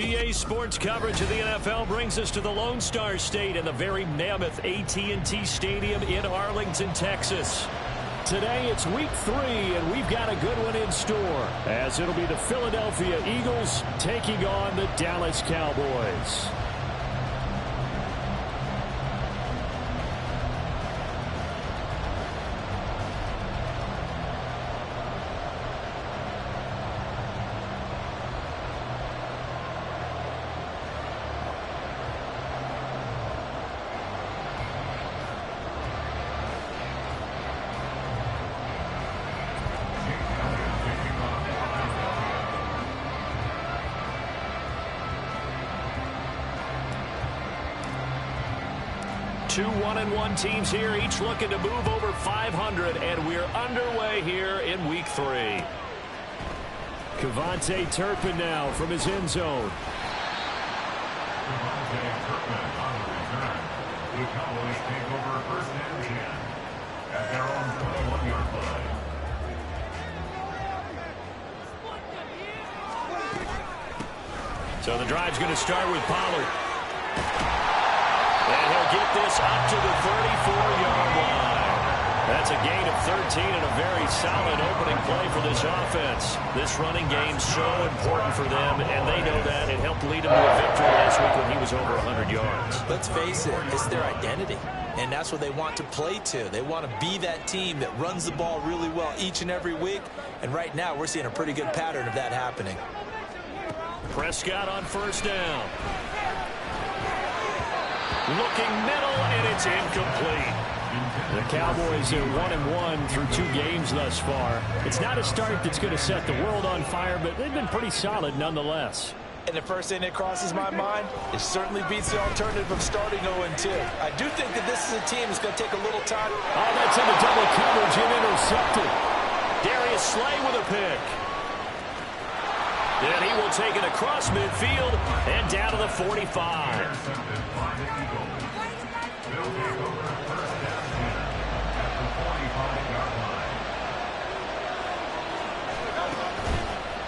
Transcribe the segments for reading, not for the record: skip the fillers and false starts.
EA Sports coverage of the NFL brings us to the Lone Star State in the very mammoth AT&T Stadium in Arlington, Texas. Today it's week 3, and we've got a good one in store, as it'll be the Philadelphia Eagles taking on the Dallas Cowboys. Two 1-1 teams here, each looking to move over 500, and we're underway here in week 3. Kevontae Turpin now from his end zone. Kevontae Turpin on the return. The Cowboys take over first and 10 at their own 21-yard line. So the drive's going to start with Pollard. And he'll get this up to the 34-yard line. That's a gain of 13 and a very solid opening play for this offense. This running game's so important for them, and they know that. It helped lead them to a victory last week when he was over 100 yards. Let's face it, it's their identity, and that's what they want to play to. They want to be that team that runs the ball really well each and every week, and right now we're seeing a pretty good pattern of that happening. Prescott on first down. Looking middle, and it's incomplete. The Cowboys are 1-1 through 2 games thus far. It's not a start that's going to set the world on fire, but they've been pretty solid nonetheless. And the first thing that crosses my mind, it certainly beats the alternative of starting 0-2. I do think that this is a team that's going to take a little time. Oh, that's into double coverage and intercepted. Darius Slay with a pick. And he will take it across midfield and down to the 45.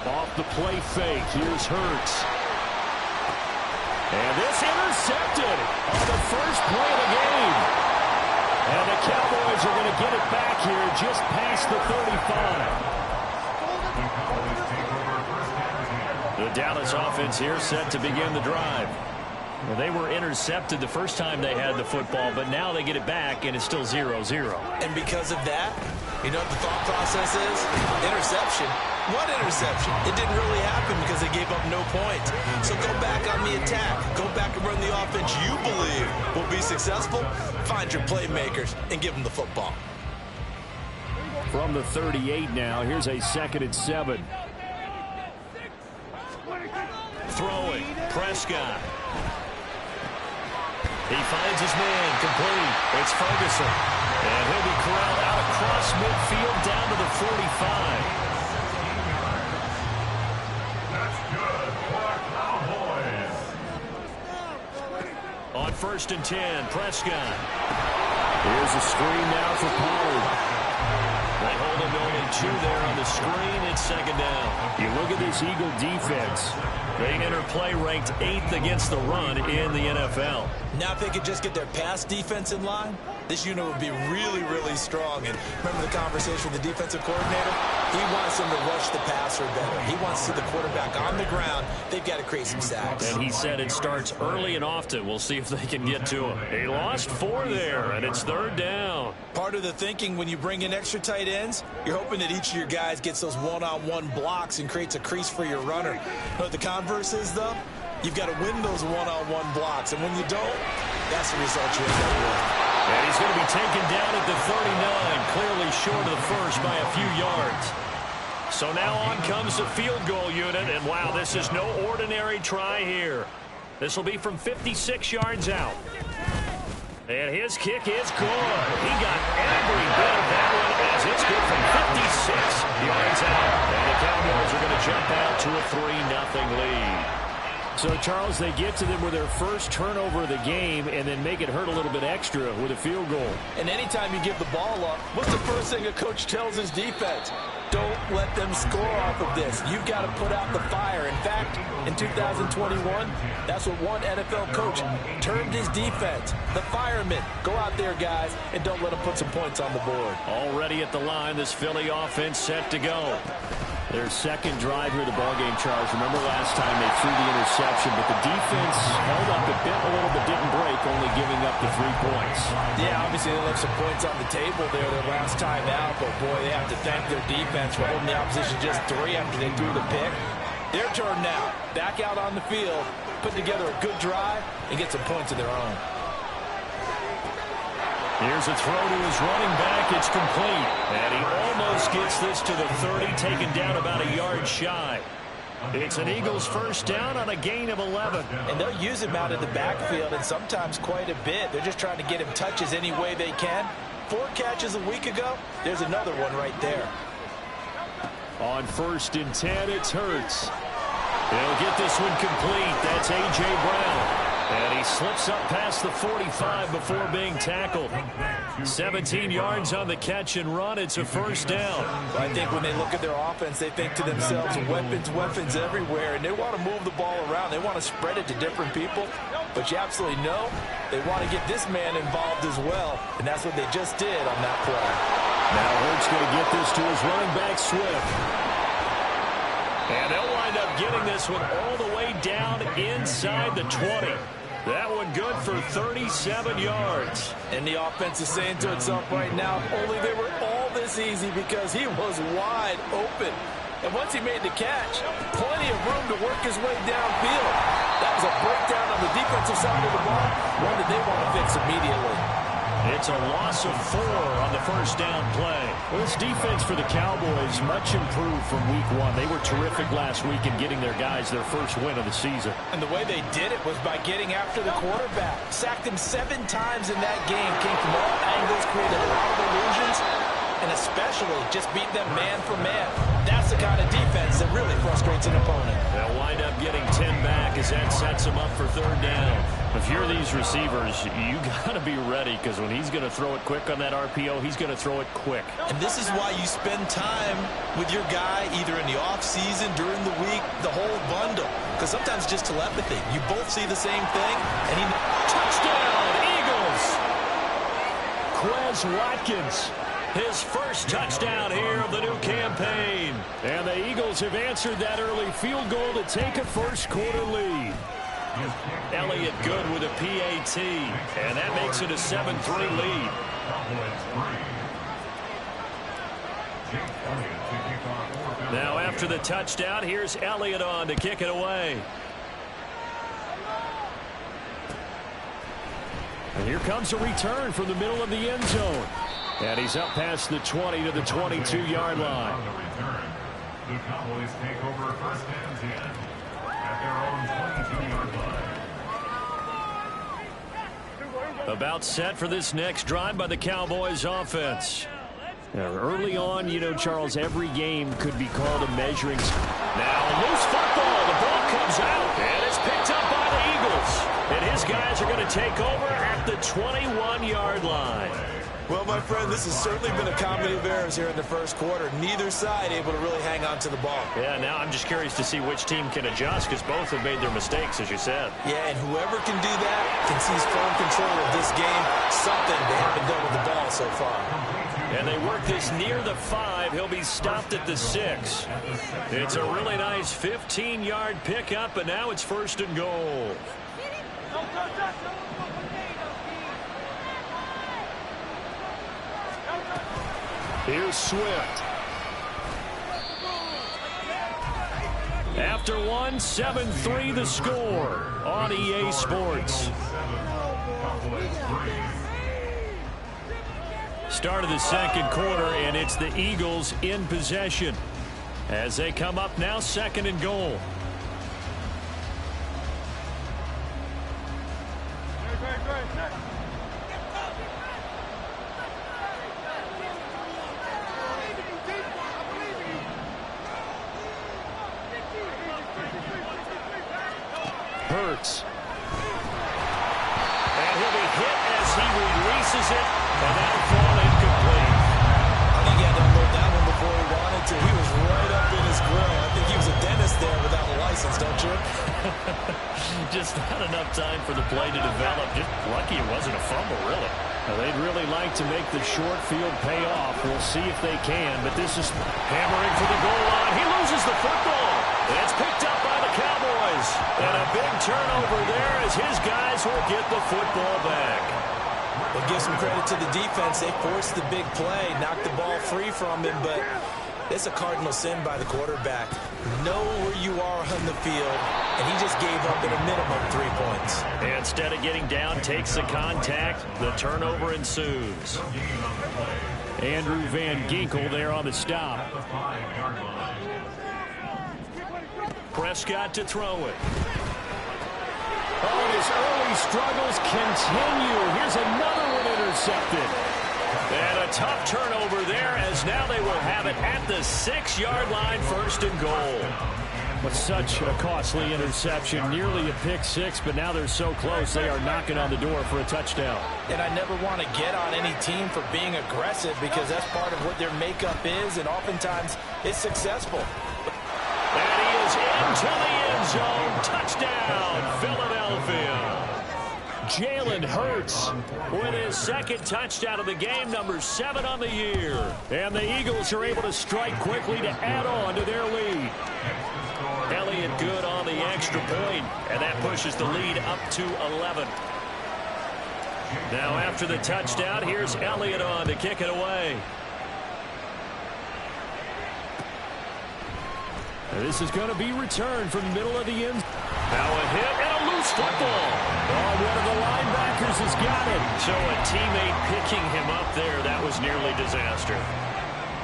Off the play fake, here's Hurts. And this intercepted on the first play of the game. And the Cowboys are going to get it back here just past the 35. The Dallas offense here set to begin the drive. Well, they were intercepted the first time they had the football, but now they get it back, and it's still 0-0. And because of that, you know what the thought process is? Interception. What interception? It didn't really happen because they gave up no points. So go back on the attack. Go back and run the offense you believe will be successful. Find your playmakers and give them the football. From the 38 now, here's a 2nd and 7. Throwing, Prescott. He finds his man, complete. It's Ferguson. And he'll be corralled out across midfield down to the 45. That's good for the Cowboys. On 1st and 10, Prescott. Here's a screen now for Pollard. They hold him to only 2 there on the screen. It's 2nd down. You look at this Eagle defense. They enter play ranked 8th against the run in the NFL. Now if they could just get their pass defense in line, this unit would be really, really strong. And remember the conversation with the defensive coordinator? He wants them to rush the passer better. He wants to see the quarterback on the ground. They've got to create some sacks. And he said it starts early and often. We'll see if they can get to him. He lost 4 there, and it's 3rd down. Part of the thinking when you bring in extra tight ends, you're hoping that each of your guys gets those one-on-one blocks and creates a crease for your runner. You know what the converse is, though? You've got to win those one-on-one blocks, and when you don't, that's the result you end up with. And he's going to be taken down at the 39, clearly short of the first by a few yards. So now on comes the field goal unit, and wow, this is no ordinary try here. This will be from 56 yards out. And his kick is good. He got every bit of that one as it's good from 56 yards out. And the Cowboys are going to jump out to a 3-0 lead. So, Charles, they get to them with their first turnover of the game and then make it hurt a little bit extra with a field goal. And anytime you give the ball up, what's the first thing a coach tells his defense? Don't let them score off of this. You've got to put out the fire. In fact, in 2021, that's what one NFL coach termed his defense. The firemen. Go out there, guys, and don't let them put some points on the board. Already at the line, this Philly offense set to go. Their second drive here of the ballgame, Charles. Remember last time they threw the interception, but the defense held up a bit, a little bit, didn't break, only giving up the 3 points. Yeah, obviously they left some points on the table there their last time out, but boy, they have to thank their defense for holding the opposition just 3 after they threw the pick. Their turn now. Back out on the field, put together a good drive, and get some points of their own. Here's a throw to his running back. It's complete. And he almost gets this to the 30, taken down about a yard shy. It's an Eagles first down on a gain of 11. And they'll use him out in the backfield, and sometimes quite a bit. They're just trying to get him touches any way they can. 4 catches a week ago. There's another one right there. On 1st and 10, it's Hurts. He'll get this one complete. That's A.J. Brown. And he slips up past the 45 before being tackled. 17 yards on the catch and run. It's a first down. I think when they look at their offense, they think to themselves, weapons, weapons everywhere. And they want to move the ball around. They want to spread it to different people. But you absolutely know they want to get this man involved as well. And that's what they just did on that play. Now Hurts going to get this to his running back, Swift. And they'll wind up getting this one all the way down inside the 20. That one good for 37 yards. And the offense is saying to itself right now, only they were all this easy because he was wide open. And once he made the catch, plenty of room to work his way downfield. That was a breakdown on the defensive side of the ball, one that they want to fix immediately. It's a loss of 4 on the first down play. Well, this defense for the Cowboys much improved from week 1. They were terrific last week in getting their guys their first win of the season. And the way they did it was by getting after the quarterback. Sacked him 7 times in that game. Came from all angles, created a lot of illusions, and especially just beat them man for man. That's the kind of defense that really frustrates an opponent. They'll wind up getting 10 back as that sets them up for 3rd down. If you're these receivers, you got to be ready because when he's going to throw it quick on that RPO, he's going to throw it quick. And this is why you spend time with your guy either in the offseason, during the week, the whole bundle. Because sometimes just telepathy. You both see the same thing, and he... Touchdown, Eagles! Quez Watkins. His first touchdown here of the new campaign. And the Eagles have answered that early field goal to take a first-quarter lead. Elliott good with a PAT, and that makes it a 7-3 lead. Now after the touchdown, here's Elliott on to kick it away. And here comes a return from the middle of the end zone. And he's up past the 20 to the 22-yard line. On the return, the Cowboys take over 1st and 10 at their own 22-yard line. About set for this next drive by the Cowboys offense. Now, early on, you know, Charles, every game could be called a measuring. Now, loose football. The ball comes out, and it's picked up by the Eagles. And his guys are going to take over at the 21-yard line. Well, my friend, this has certainly been a comedy of errors here in the first quarter. Neither side able to really hang on to the ball. Yeah, now I'm just curious to see which team can adjust because both have made their mistakes, as you said. Yeah, and whoever can do that can seize firm control of this game. Something they haven't done with the ball so far. And they work this near the 5. He'll be stopped at the 6. It's a really nice 15-yard pickup, and now it's 1st and goal. Here's Swift. After 1, 7-3 the score on EA Sports. Start of the second quarter, and it's the Eagles in possession as they come up now 2nd and goal. Cooks. And he'll be hit as he releases it, and that'll fall incomplete. I think he had to unload that one before he wanted to. He was right up in his grill. I think he was a dentist there without a license, don't you? Just not enough time for the play to develop. Just lucky it wasn't a fumble, really. Now, they'd really like to make the short field pay off. We'll see if they can, but this is hammering for the goal line. He loses the football. It's picked up by the Cowboys. And a big turnover there as his guys will get the football back. We'll give some credit to the defense. They forced the big play, knocked the ball free from him, but it's a cardinal sin by the quarterback. Know where you are on the field, and he just gave up at a minimum 3 points. And instead of getting down, takes the contact. The turnover ensues. Andrew Van Ginkel there on the stop. Prescott to throw it. Oh, his early struggles continue. Here's another one intercepted. And a tough turnover there as now they will have it at the 6-yard line, 1st and goal. But such a costly interception, nearly a pick six, but now they're so close they are knocking on the door for a touchdown. And I never want to get on any team for being aggressive because that's part of what their makeup is, and oftentimes it's successful. And he is into the end zone. Touchdown, Philadelphia. Jalen Hurts with his 2nd touchdown of the game, number 7 on the year. And the Eagles are able to strike quickly to add on to their lead. Elliott good on the extra point, and that pushes the lead up to 11. Now after the touchdown, here's Elliott on to kick it away. This is going to be returned from the middle of the end. Now a hit and a loose football. Oh, one of the linebackers has got it. So a teammate picking him up there, that was nearly disaster.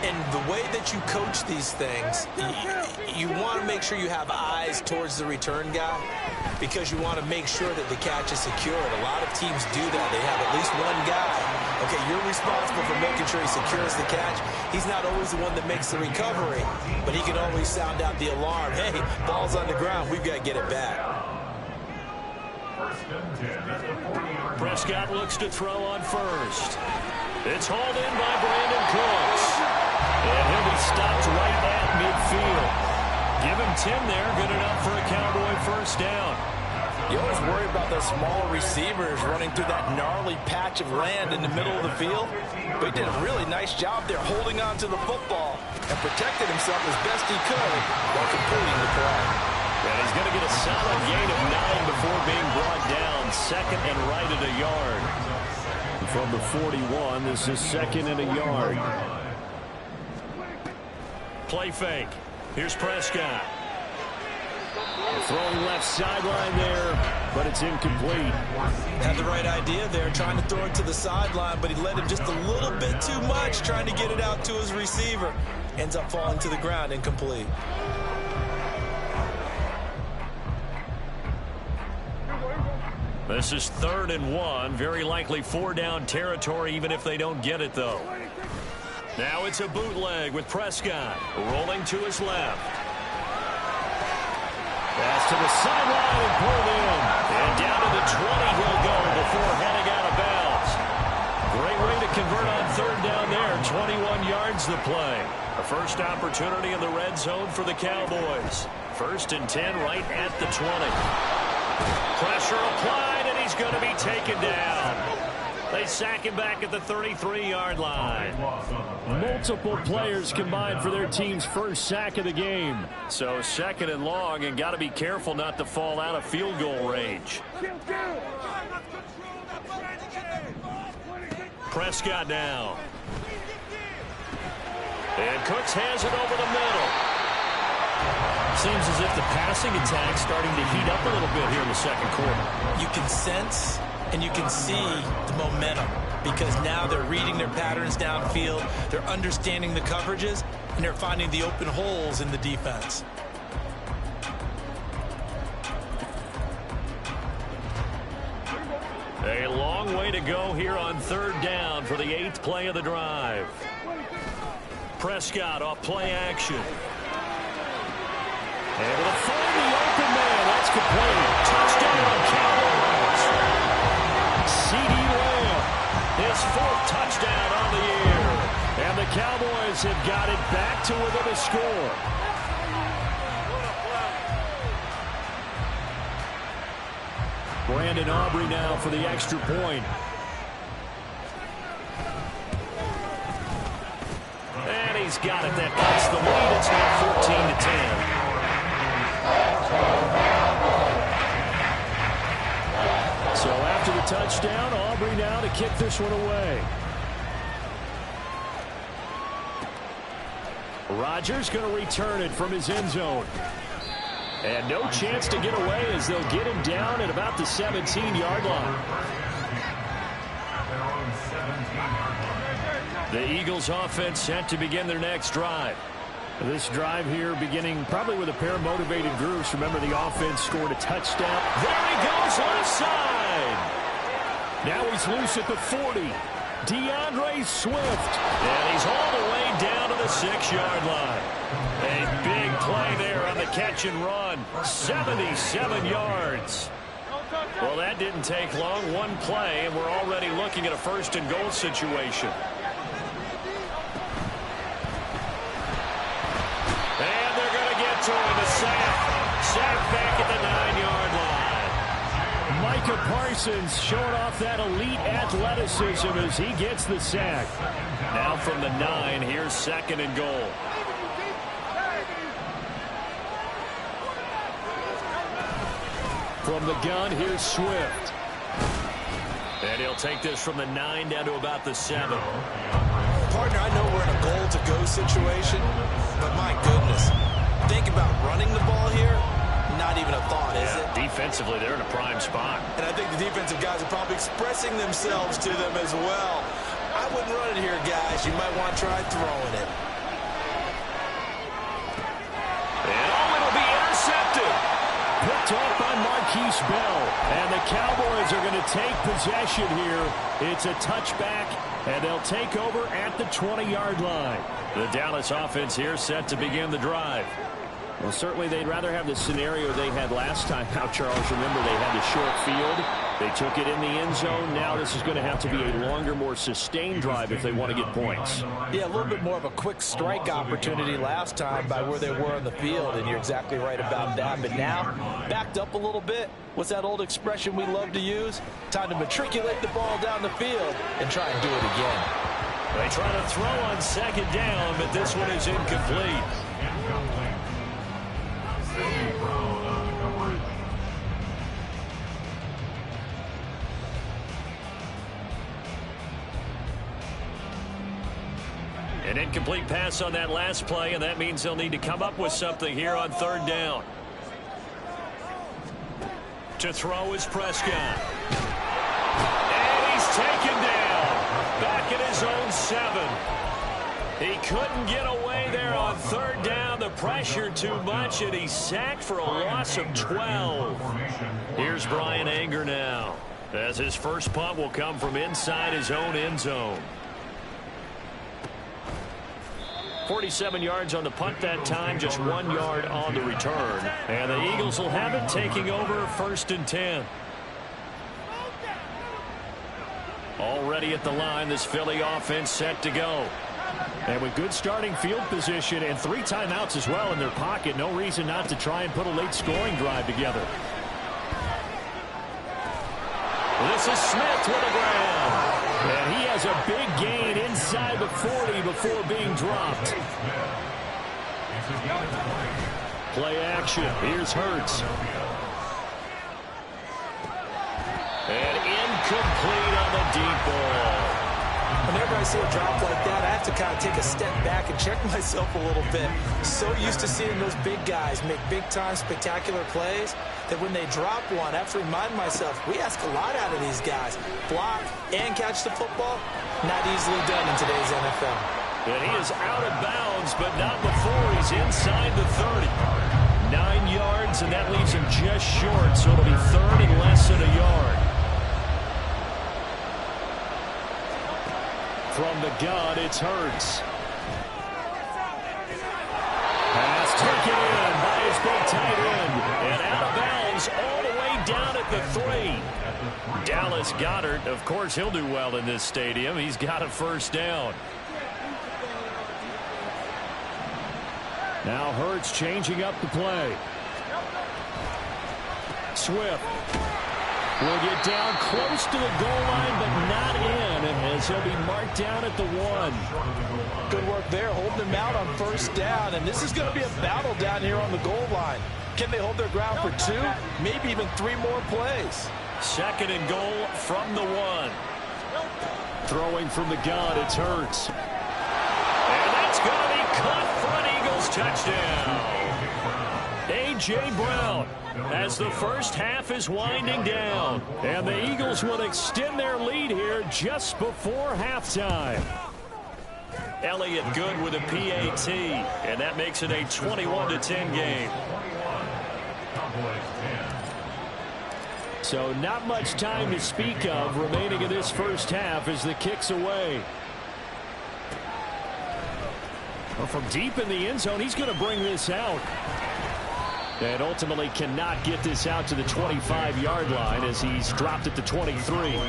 And the way that you coach these things, you want to make sure you have eyes towards the return guy because you want to make sure that the catch is secured. A lot of teams do that. They have at least one guy. Okay, you're responsible for making sure he secures the catch. He's not always the one that makes the recovery, but he can always sound out the alarm. Hey, ball's on the ground. We've got to get it back. Prescott looks to throw on first. It's hauled in by Brandon Cooks. And he'll be stopped right at midfield. Give him 10 there. Good enough for a Cowboy 1st down. You always worry about those smaller receivers running through that gnarly patch of land in the middle of the field. But he did a really nice job there holding on to the football and protected himself as best he could while completing the play. And he's going to get a solid gain of 9 before being brought down. 2nd and right at a yard. From the 41, this is 2nd and a yard. Play fake. Here's Prescott. Throwing left sideline there, but it's incomplete. Had the right idea there, trying to throw it to the sideline, but he led him just a little bit too much, trying to get it out to his receiver. Ends up falling to the ground, incomplete. This is 3rd and 1. Very likely 4-down territory, even if they don't get it, though. Now it's a bootleg with Prescott rolling to his left. Pass to the sideline and pulled in. And down to the 20 he'll go before heading out of bounds. Great way to convert on 3rd down there. 21 yards the play. A first opportunity in the red zone for the Cowboys. 1st and 10 right at the 20. Pressure applied, and he's going to be taken down. They sack him back at the 33-yard line. Multiple players combined for their team's 1st sack of the game. So 2nd and long, and got to be careful not to fall out of field goal range. Prescott now. And Cooks has it over the middle. Seems as if the passing attack's starting to heat up a little bit here in the 2nd quarter. You can sense and you can see the momentum because now they're reading their patterns downfield, they're understanding the coverages, and they're finding the open holes in the defense. A long way to go here on 3rd down for the 8th play of the drive. Prescott off play action. Able to find the open man. That's complete. Touchdown. CeeDee Lamb, his 4th touchdown on the year. And the Cowboys have got it back to within a score. Brandon Aubrey now for the extra point. And he's got it. That cuts the lead. It's now 14-10. So after the touchdown, Aubrey now to kick this one away. Rodgers going to return it from his end zone. And no chance to get away as they'll get him down at about the 17-yard line. The Eagles offense set to begin their next drive. This drive here beginning probably with a pair of motivated groups. Remember, the offense scored a touchdown. There he goes left side. Now he's loose at the 40. DeAndre Swift. And he's all the way down to the 6-yard line. A big play there on the catch and run. 77 yards. Well, that didn't take long. One play, and we're already looking at a 1st and goal situation. And they're going to get to him. The sack back at the 9-yard line. Micah Parsons showing off that elite athleticism as he gets the sack. Now from the 9, here's 2nd and goal. From the gun, here's Swift. And he'll take this from the 9 down to about the 7. Partner, I know we're in a goal-to-go situation, but my goodness, think about running the ball here. Not even a thought, is it? Defensively, they're in a prime spot. And I think the defensive guys are probably expressing themselves to them as well. I wouldn't run it here, guys. You might want to try throwing it. And it'll be intercepted. Picked off by Marquise Bell. And the Cowboys are going to take possession here. It's a touchback, and they'll take over at the 20-yard line. The Dallas offense here set to begin the drive. Well, certainly they'd rather have the scenario they had last time out, Charles. Remember, they had the short field. They took it in the end zone. Now this is going to have to be a longer, more sustained drive if they want to get points. Yeah, a little bit more of a quick strike opportunity last time by where they were on the field, and you're exactly right about that. But now, backed up a little bit. What's that old expression we love to use? Time to matriculate the ball down the field and try and do it again. They try to throw on 2nd down, but this one is incomplete. An incomplete pass on that last play, and that means they'll need to come up with something here on 3rd down. To throw is Prescott. And he's taken down. Back at his own 7. He couldn't get away there on 3rd down. The pressure too much, and he's sacked for a loss of 12. Here's Brian Anger now, as his first punt will come from inside his own end zone. 47 yards on the punt that time, just 1 yard on the return. And the Eagles will have it, taking over 1st and 10. Already at the line, this Philly offense set to go. And with good starting field position and 3 timeouts as well in their pocket, no reason not to try and put a late scoring drive together. This is Smith with the ground. And he has a big gain inside the 40 before being dropped. Play action. Here's Hurts. And incomplete on the deep ball. Whenever I see a drop like that, I have to kind of take a step back and check myself a little bit. So used to seeing those big guys make big-time spectacular plays that when they drop one, I have to remind myself, we ask a lot out of these guys. Block and catch the football, not easily done in today's NFL. And he is out of bounds, but not before he's inside the 30. 9 yards, and that leaves him just short, so it'll be 3rd and less than a yard. From the gun, it's Hurts. Pass taken in by his big tight end. And out of bounds all the way down at the 3. Dallas Goedert, of course, he'll do well in this stadium. He's got a first down. Now Hurts changing up the play. Swift will get down close to the goal line, but not in, as he'll be marked down at the 1. Good work there, holding him out on first down, and this is going to be a battle down here on the goal line. Can they hold their ground for 2, maybe even 3 more plays? Second and goal from the 1. Throwing from the gun, it's Hurts. And that's going to be caught for an Eagles touchdown. A.J. Brown, as the first half is winding down. And the Eagles will extend their lead here just before halftime. Elliott good with a PAT, and that makes it a 21-10 game. So not much time to speak of remaining in this first half as the kick's away. Well, from deep in the end zone, he's going to bring this out. And ultimately cannot get this out to the 25-yard line as he's dropped at the 23.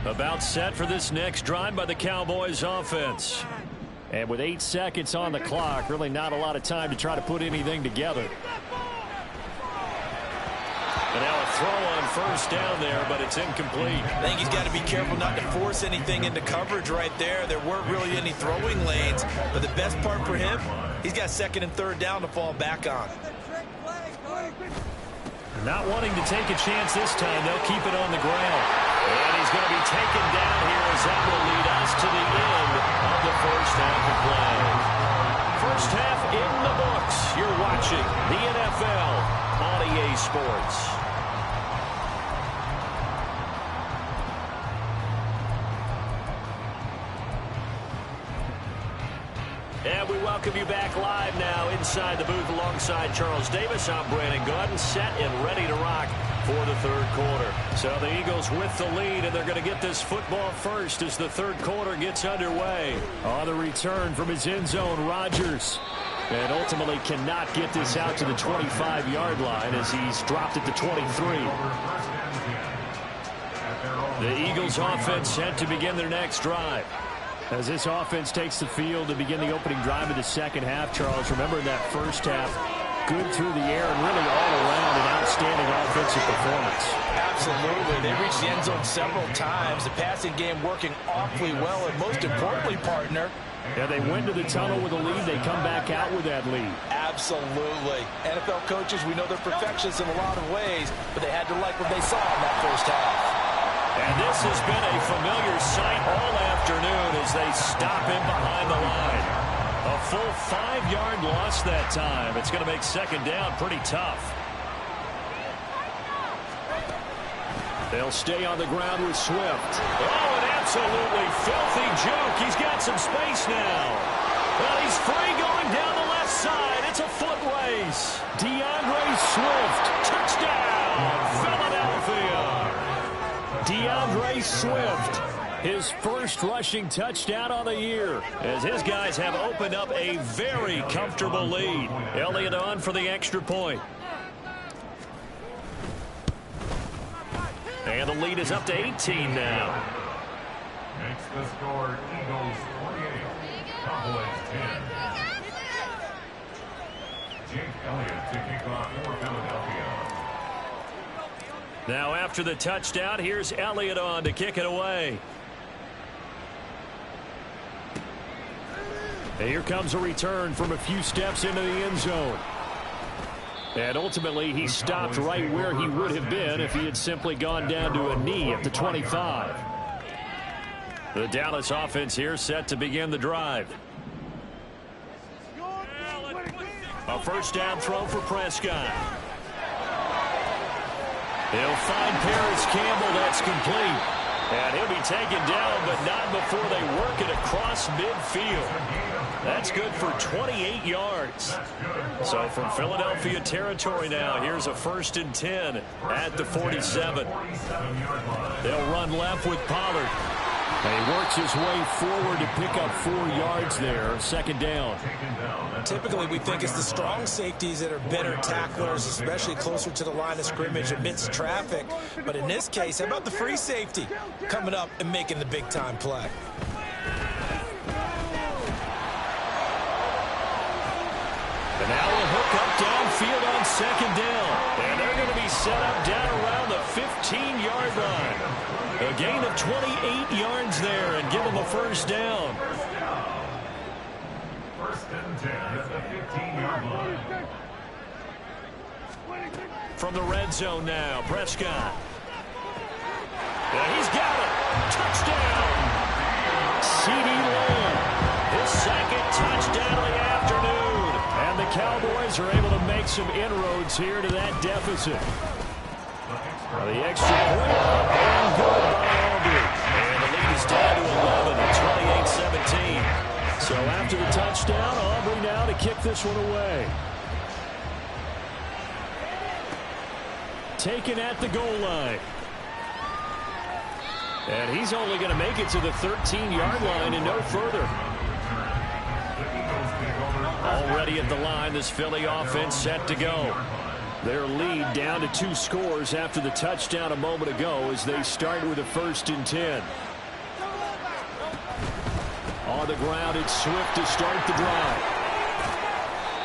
About set for this next drive by the Cowboys offense. And with 8 seconds on the clock, really not a lot of time to try to put anything together. And now a throw on first down there, but it's incomplete. I think he's got to be careful not to force anything into coverage right there. There weren't really any throwing lanes, but the best part for him, he's got second and third down to fall back on. Not wanting to take a chance this time, they'll keep it on the ground. And he's going to be taken down here as that will lead us to the end of the first half of play. First half in the books. You're watching the NFL on EA Sports. And we welcome you back live now inside the booth alongside Charles Davis. I'm Brandon Gaudin, set and ready to rock for the third quarter. So the Eagles with the lead, and they're going to get this football first as the third quarter gets underway. On the return from his end zone, Rodgers. And ultimately cannot get this out to the 25-yard line as he's dropped at the 23. The Eagles offense set to begin their next drive. As this offense takes the field to begin the opening drive of the second half, Charles, remember in that first half, good through the air and really all around an outstanding offensive performance. Absolutely. They reached the end zone several times. The passing game working awfully well, and most importantly, partner, yeah, they went to the tunnel with a lead. They come back out with that lead. Absolutely. NFL coaches, we know they're perfectionists in a lot of ways, but they had to like what they saw in that first half. And this has been a familiar sight all afternoon as they stop him behind the line. A full 5-yard loss that time. It's going to make second down pretty tough. They'll stay on the ground with Swift. Oh, an absolutely filthy juke. He's got some space now. Well, he's free going down the left side. It's a foot race. DeAndre Swift, touchdown, Philadelphia. DeAndre Swift, his first rushing touchdown on the year, as his guys have opened up a very comfortable lead. Elliott on for the extra point. And the lead is up to 18 now. Makes the score Eagles 28, Cowboys 10. Jake Elliott to kick off for Philadelphia. Now after the touchdown, here's Elliott on to kick it away. And here comes a return from a few steps into the end zone. And ultimately, he stopped right where he would have been if he had simply gone down to a knee at the 25. The Dallas offense here set to begin the drive. A first down throw for Prescott. They'll find Paris Campbell. That's complete. And he'll be taken down, but not before they work it across midfield. That's good for 28 yards. So from Philadelphia territory now, here's a 1st and 10 at the 47. They'll run left with Pollard. And he works his way forward to pick up 4 yards there. Second down. typically we think it's the strong safeties that are better tacklers, especially closer to the line of scrimmage amidst traffic. But in this case, how about the free safety coming up and making the big-time play? And now a hook up downfield on second down. And they're going to be set up down around the 15-yard line. A gain of 28 yards there and give them a first down. First and 10 at the 15-yard line. From the red zone now, Prescott. And he's got it. Touchdown. C.D. Lamb. His second touchdown of the afternoon. And the Cowboys are able to make some inroads here to that deficit. The extra point up and good by Aubrey. And the lead is down to 11 at 28-17. So after the touchdown, Aubrey now to kick this one away. Taken at the goal line. And he's only going to make it to the 13-yard line and no further. Already at the line, this Philly offense set to go. Their lead down to 2 scores after the touchdown a moment ago as they start with a 1st and 10. On the ground, it's Swift to start the drive.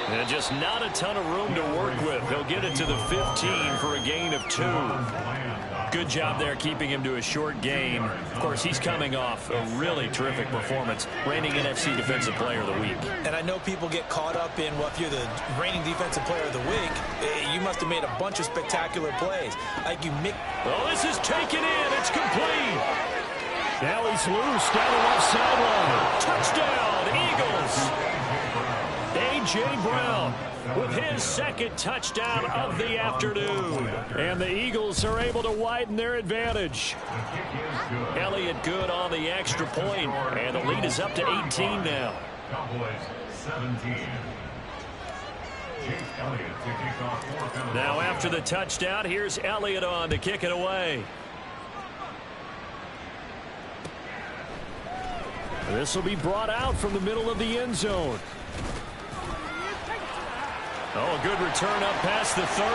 And just not a ton of room to work with. He'll get it to the 15 for a gain of 2. Good job there keeping him to a short gain. Of course, he's coming off a really terrific performance, reigning NFC Defensive Player of the Week. And I know people get caught up in, well, if you're the reigning Defensive Player of the Week, you must have made a bunch of spectacular plays. Like you make... Oh, this is taken in. It's complete. Now he's loose down the left sideline. Touchdown, Eagles. A.J. Brown with his second touchdown of the afternoon. And the Eagles are able to widen their advantage. Elliott good on the extra point, and the lead is up to 18 now. Cowboys 17. Now after the touchdown, here's Elliott on to kick it away. This will be brought out from the middle of the end zone. Oh, a good return up past the 30,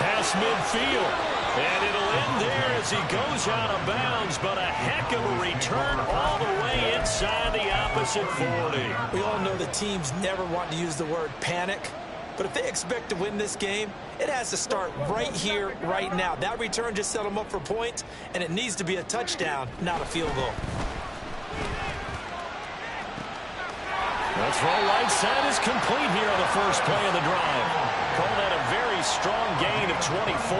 past midfield. And it'll end there as he goes out of bounds, but a heck of a return all the way inside the opposite 40. We all know the teams never want to use the word panic, but if they expect to win this game, it has to start right here, right now. That return just set them up for points, and it needs to be a touchdown, not a field goal. The throw right side is complete here on the first play of the drive. Call that a very strong gain of 24.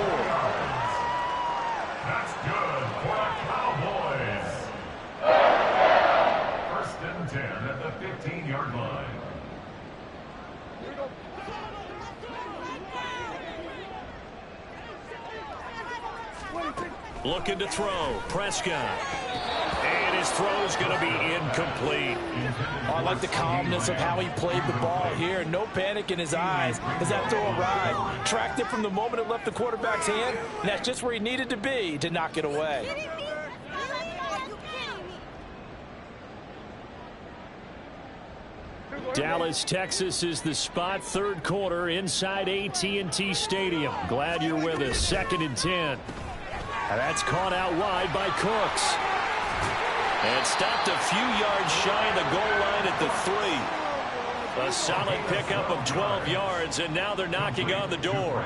That's good for the Cowboys. First and 10 at the 15-yard line. Looking to throw. Prescott. And his throw's going to be incomplete. I like the calmness of how he played the ball here. No panic in his eyes as that throw arrived. Tracked it from the moment it left the quarterback's hand, and that's just where he needed to be to knock it away. Dallas, Texas is the spot. Third quarter inside AT&T Stadium. Glad you're with us. 2nd and 10. And that's caught out wide by Cooks. And stopped a few yards shy of the goal line at the 3. A solid pickup of 12 yards, and now they're knocking on the door.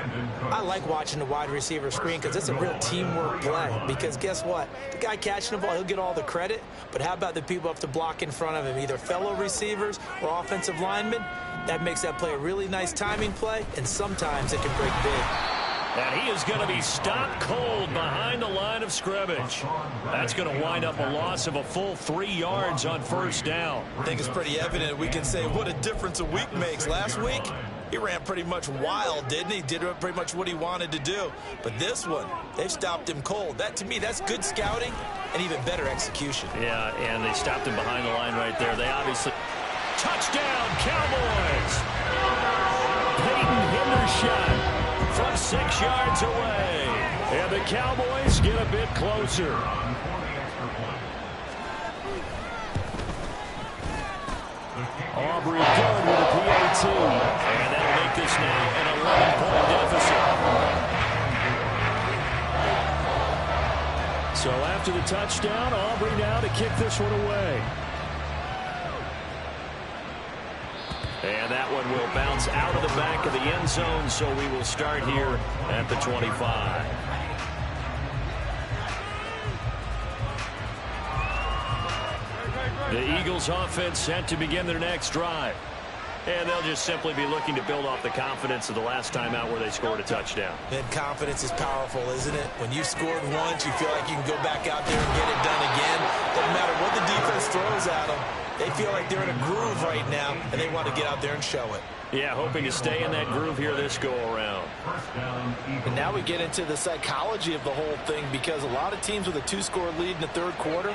I like watching the wide receiver screen because it's a real teamwork play. Because guess what? The guy catching the ball, he'll get all the credit. But how about the people up to block in front of him, either fellow receivers or offensive linemen? That makes that play a really nice timing play, and sometimes it can break big. And he is going to be stopped cold behind the line of scrimmage. That's going to wind up a loss of a full 3 yards on first down. I think it's pretty evident we can say what a difference a week makes. Last week, he ran pretty much wild, didn't he? Did pretty much what he wanted to do. But this one, they've stopped him cold. That, to me, that's good scouting and even better execution. Yeah, and they stopped him behind the line right there. They obviously... Touchdown, Cowboys! Peyton Hendershot from 6 yards away. And the Cowboys get a bit closer. Aubrey good with a PAT. And that'll make this now an 11-point deficit. So after the touchdown, Aubrey now to kick this one away. And that one will bounce out of the back of the end zone, so we will start here at the 25. The Eagles offense set to begin their next drive. And they'll just simply be looking to build off the confidence of the last time out where they scored a touchdown. And confidence is powerful, isn't it? When you've scored once, you feel like you can go back out there and get it done again. Doesn't matter what the defense throws at them. They feel like they're in a groove right now, and they want to get out there and show it. Yeah, hoping to stay in that groove here this go-around. And now we get into the psychology of the whole thing, because a lot of teams with a 2-score lead in the third quarter,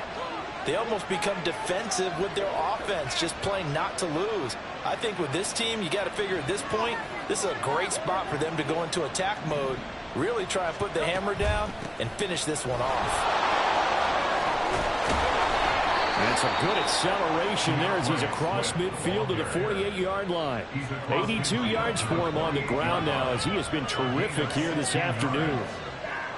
they almost become defensive with their offense, just playing not to lose. I think with this team, you got to figure at this point, this is a great spot for them to go into attack mode, really try and put the hammer down and finish this one off. And some good acceleration there as he's across midfield to the 48-yard line. 82 yards for him on the ground now as he has been terrific here this afternoon.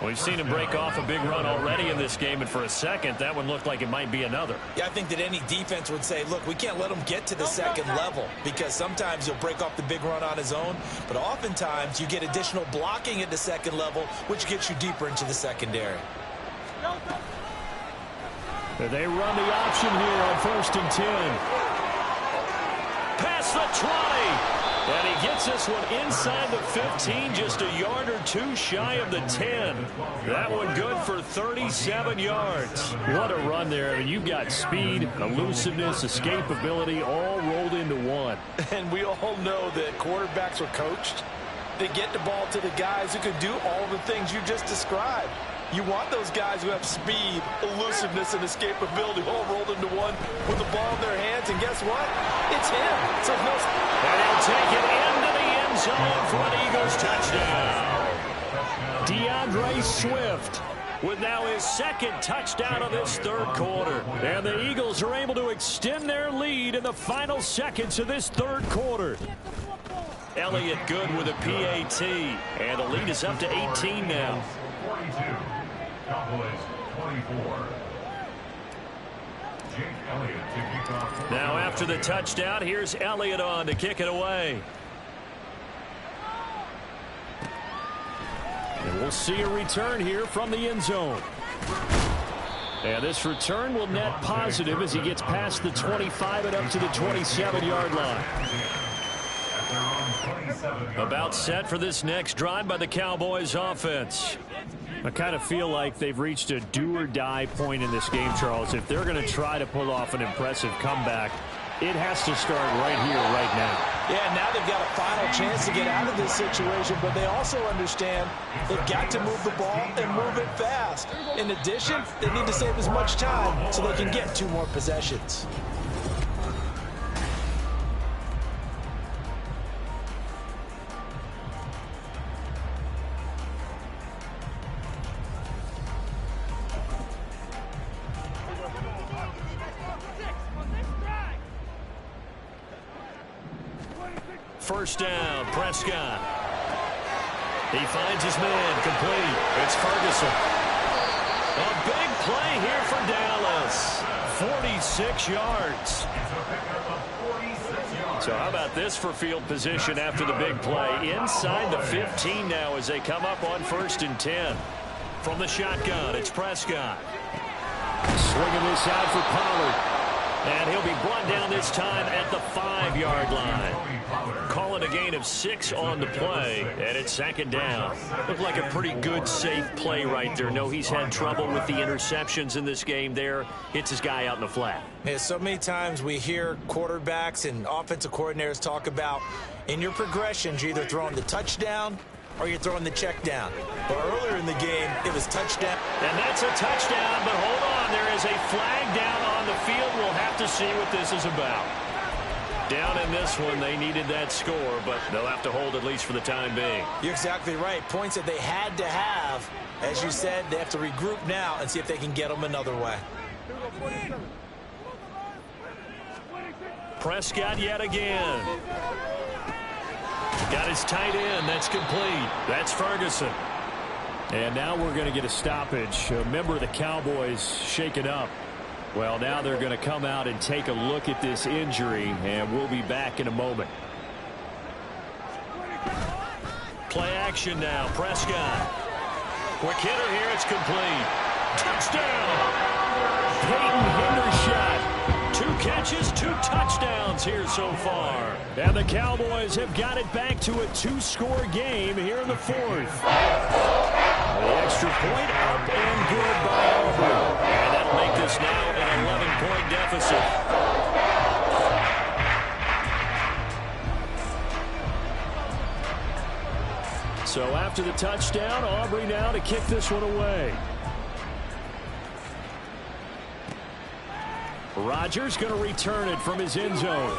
We've seen him break off a big run already in this game, and for a second, that one looked like it might be another. Yeah, I think that any defense would say, look, we can't let him get to the second level, because sometimes he'll break off the big run on his own, but oftentimes you get additional blocking at the second level, which gets you deeper into the secondary. They run the option here on 1st and 10. Past the 20. And he gets this one inside the 15, just a yard or two shy of the 10. That one good for 37 yards. What a run there. I mean, you've got speed, elusiveness, escapability all rolled into one. And we all know that quarterbacks are coached. They get the ball to the guys who can do all the things you just described. You want those guys who have speed, elusiveness, and escapability all rolled into one with the ball in their hands, and guess what? It's him. So and he'll take it into the end zone for an Eagles touchdown. DeAndre Swift with now his second touchdown of this third quarter. And the Eagles are able to extend their lead in the final seconds of this third quarter. Elliott good with a PAT, and the lead is up to 18 now. 42. Cowboys 24. Jake Elliott to kick off. Now after the touchdown, here's Elliott on to kick it away. And we'll see a return here from the end zone. And this return will net positive as he gets past the 25 and up to the 27-yard line. About set for this next drive by the Cowboys offense. I kind of feel like they've reached a do-or-die point in this game, Charles. If they're going to try to pull off an impressive comeback, it has to start right here, right now. Yeah, now they've got a final chance to get out of this situation, but they also understand they've got to move the ball and move it fast. In addition, they need to save as much time so they can get 2 more possessions. First down, Prescott. He finds his man, complete. It's Ferguson. A big play here for Dallas. 46 yards. So how about this for field position after the big play? Inside the 15 now as they come up on 1st and 10. From the shotgun, it's Prescott. Swinging this out for Pollard. And he'll be brought down this time at the 5-yard line. Calling a gain of 6 on the play, and it's 2nd down. Looked like a pretty good, safe play right there. No, he's had trouble with the interceptions in this game there. Hits his guy out in the flat. Yeah, so many times we hear quarterbacks and offensive coordinators talk about in your progressions, you're either throwing the touchdown or you're throwing the check down. But earlier in the game, it was touchdown. And that's a touchdown, but hold on. There is a flag down on the field. We'll have to see what this is about. Down in this one, they needed that score, but they'll have to hold at least for the time being. You're exactly right. Points that they had to have. As you said, they have to regroup now and see if they can get them another way. Prescott yet again. Got his tight end. That's complete. That's Ferguson. And now we're going to get a stoppage. A member of the Cowboys shaken up. Well, now they're going to come out and take a look at this injury, and we'll be back in a moment. Play action now. Prescott. Quick hitter here. It's complete. Touchdown. Peyton Hendershot. 2 catches, 2 touchdowns here so far. And the Cowboys have got it back to a 2-score game here in the 4th. The extra point up and good by Auburn. And that'll make this now an 11-point deficit. So after the touchdown, Aubrey now to kick this one away. Rodgers going to return it from his end zone.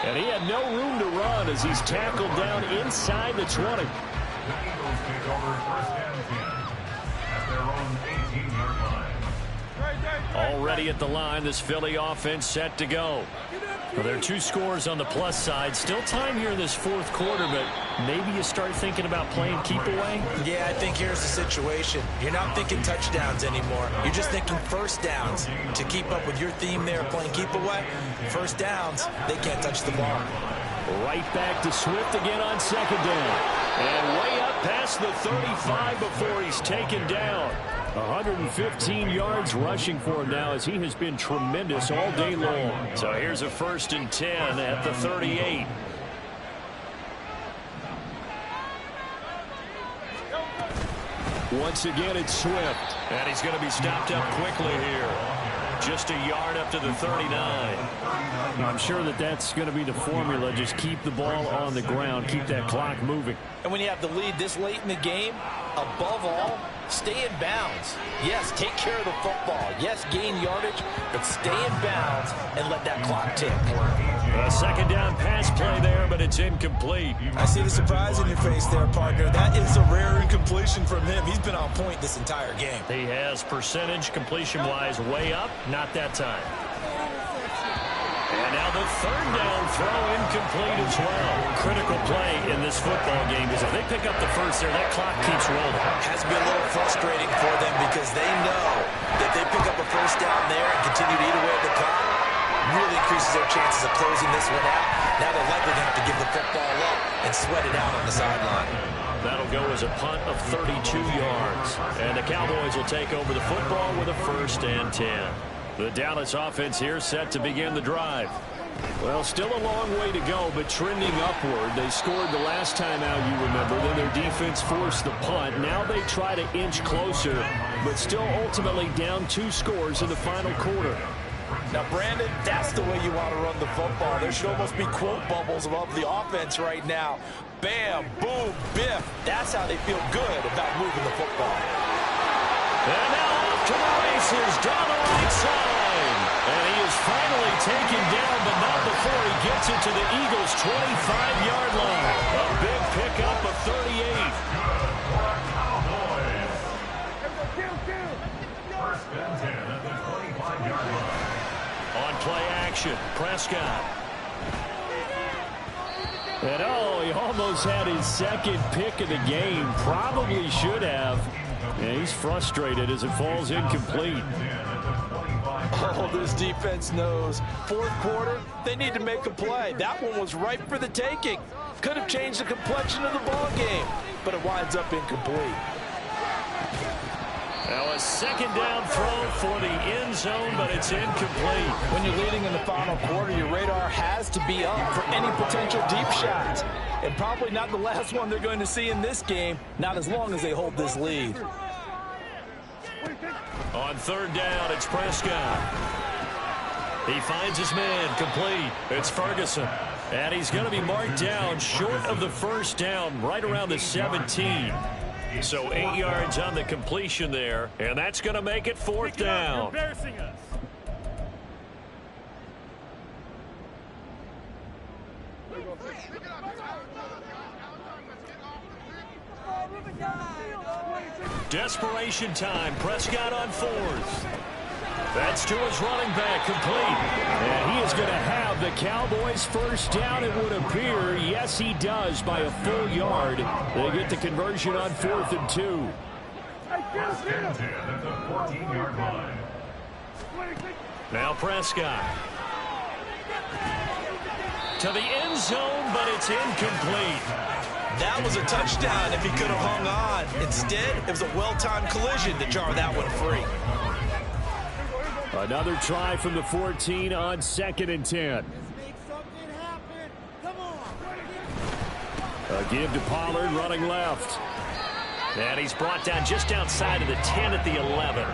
And he had no room to run as he's tackled down inside the 20. The Eagles take over first and 10 at their own 18-yard line. Already at the line, this Philly offense set to go. Well, there are 2 scores on the plus side. Still time here in this 4th quarter, but maybe you start thinking about playing keep away? Yeah, I think here's the situation. You're not thinking touchdowns anymore. You're just thinking first downs. To keep up with your theme there, playing keep away, first downs, they can't touch the ball. Right back to Swift again on 2nd down. And way up past the 35 before he's taken down. 115 yards rushing for him now as he has been tremendous all day long. So here's a 1st and 10 at the 38. Once again, it's Swift. And he's going to be stopped up quickly here. Just a yard up to the 39. I'm sure that that's going to be the formula. Just keep the ball on the ground. Keep that clock moving. And when you have the lead this late in the game, above all, stay in bounds. Yes, take care of the football. Yes, gain yardage, but stay in bounds and let that clock tick. A 2nd down pass play there, but it's incomplete. I see the surprise in your face there, partner. That is a rare incompletion from him. He's been on point this entire game. He has percentage completion-wise way up. Not that time. And now the 3rd down throw incomplete as well. Critical play in this football game because if they pick up the 1st there, that clock keeps rolling. Has been a little frustrating for them because they know that they pick up a 1st down there and continue to eat away at the clock. Really increases their chances of closing this one out. Now they're likely going to have to give the football up and sweat it out on the sideline. That'll go as a punt of 32 yards. And the Cowboys will take over the football with a 1st and 10. The Dallas offense here set to begin the drive. Well, still a long way to go, but trending upward. They scored the last time out, you remember. Then their defense forced the punt. Now they try to inch closer, but still ultimately down 2 scores in the final quarter. Now, Brandon, that's the way you want to run the football. There should almost be quote bubbles above the offense right now. Bam, boom, biff. That's how they feel good about moving the football. And now off to the races down the right side. And he is finally taken down, but not before he gets it to the Eagles' 25-yard line. A big pickup of 38. First and 10 at the 25-yard line. On play action, Prescott. And oh, he almost had his 2nd pick of the game. Probably should have. And he's frustrated as it falls incomplete. Oh, this defense knows. 4th quarter, they need to make a play. That one was ripe for the taking. Could have changed the complexion of the ball game, but it winds up incomplete. Now a 2nd down throw for the end zone, but it's incomplete. When you're leading in the final quarter, your radar has to be up for any potential deep shots. And probably not the last one they're going to see in this game, not as long as they hold this lead. On 3rd down, it's Prescott. He finds his man, complete. It's Ferguson. And he's going to be marked down short of the 1st down, right around the 17. So 8 yards on the completion there, and that's going to make it 4th down. Embarrassing us. Desperation time. Prescott on 4th. That's to his running back, complete. And he is going to have the Cowboys first down, it would appear. Yes, he does by a full yard. They get the conversion on 4th and 2. First and 10 at the 14-yard line. Now Prescott. To the end zone, but it's incomplete. That was a touchdown if he could have hung on. Instead, it was a well-timed collision to jar that one free. Another try from the 14 on 2nd and 10. A give to Pollard running left. And he's brought down just outside of the 10 at the 11.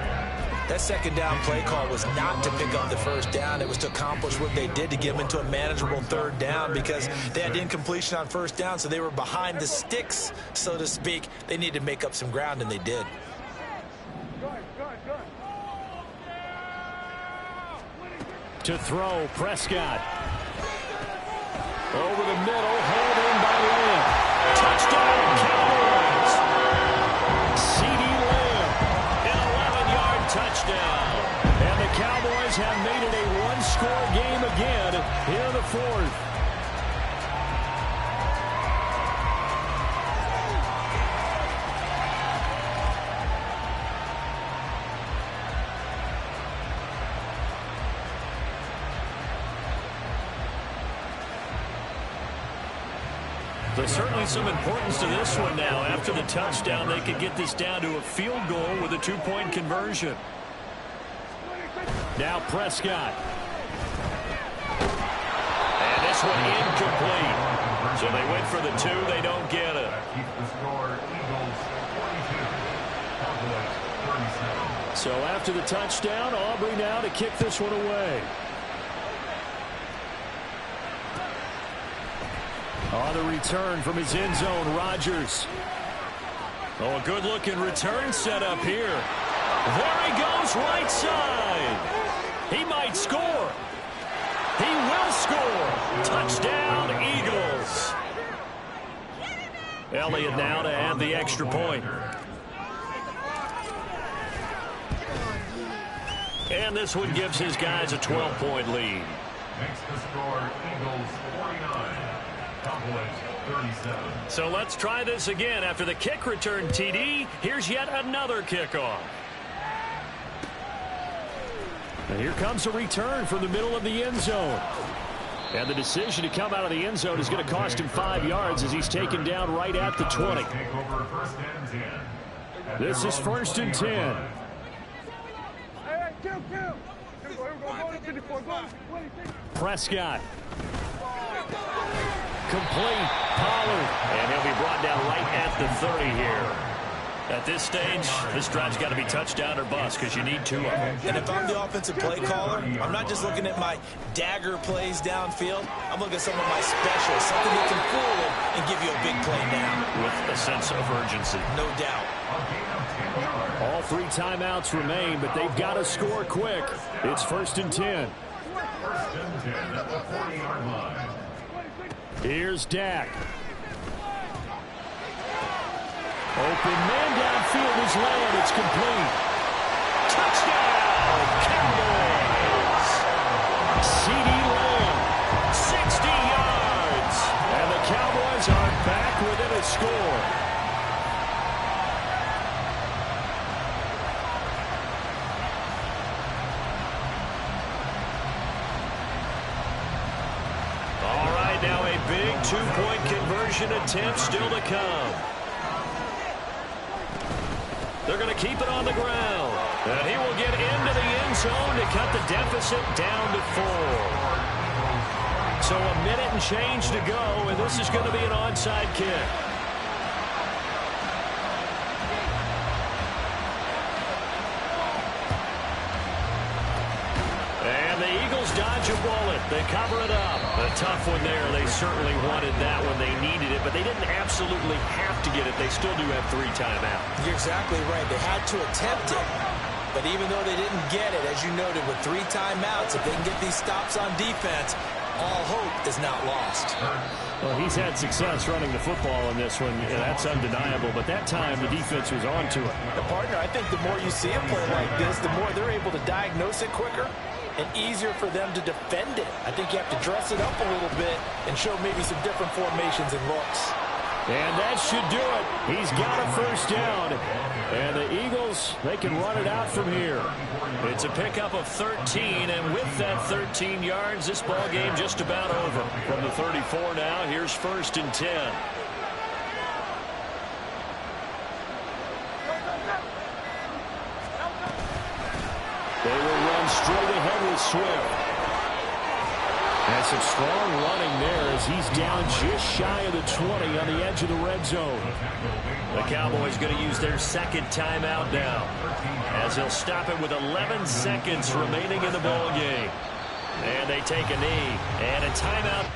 That second down play call was not to pick up the first down. It was to accomplish what they did to get them into a manageable 3rd down because they had incompletion on 1st down, so they were behind the sticks, so to speak. They needed to make up some ground, and they did. To throw, Prescott. Over the middle, hauled in by Lamb. Touchdown, Cowboys! C.D. Lamb, an 11-yard touchdown. And the Cowboys have made it a one-score game again here in the 4th. There's certainly some importance to this one now. After the touchdown, they could get this down to a field goal with a 2-point conversion. Now Prescott. And this one incomplete. So they went for the 2. They don't get it. Keep the score, Eagles 42, Cowboys 37. So after the touchdown, Aubrey now to kick this one away. On the return from his end zone, Rodgers. Oh, a good-looking return set up here. There he goes, right side. He might score. He will score. Touchdown, Eagles. Elliott now to add the extra point. And this one gives his guys a 12-point lead. Makes the score, Eagles 49. So let's try this again. After the kick return, TD, here's yet another kickoff. And here comes a return from the middle of the end zone. And the decision to come out of the end zone is going to cost him 5 yards as he's taken down right at the 20. This is 1st and 10. Prescott. Complete. Pollard. And he'll be brought down right at the 30 here. At this stage, this drive's got to be touchdown or bust because you need 2 of them. And if I'm the offensive play caller, I'm not just looking at my dagger plays downfield. I'm looking at some of my specials, something that can fool them and give you a big play now. With a sense of urgency. No doubt. All 3 timeouts remain, but they've got to score quick. It's 1st and 10. 1st and 10 at the 40-yard line. Here's Dak. Open man downfield is Lamb. It's complete. Touchdown, Cowboys. C.D. Lamb, 60 yards. And the Cowboys are back within a score. Now a big 2-point conversion attempt still to come. They're going to keep it on the ground. And he will get into the end zone to cut the deficit down to 4. So a minute and change to go, and this is going to be an onside kick. And the Eagles dodge a bullet. They cover it up. A tough one there. They certainly wanted that when they needed it, but they didn't absolutely have to get it. They still do have 3 timeouts. You're exactly right. They had to attempt it. But even though they didn't get it, as you noted, with 3 timeouts, if they can get these stops on defense, all hope is not lost. Well, he's had success running the football in this one, and that's undeniable. But that time, the defense was on to it. The partner, I think the more you see a play like this, the more they're able to diagnose it quicker and easier for them to defend it. I think you have to dress it up a little bit and show maybe some different formations and looks. And that should do it. He's got a first down. And the Eagles, they can run it out from here. It's a pickup of 13, and with that 13 yards, this ball game just about over. From the 34 now, here's 1st and 10. They will run straight ahead with Swift. And some strong running there as he's down just shy of the 20 on the edge of the red zone. The Cowboys going to use their second timeout now, as he'll stop it with 11 seconds remaining in the ball game. And they take a knee and a timeout.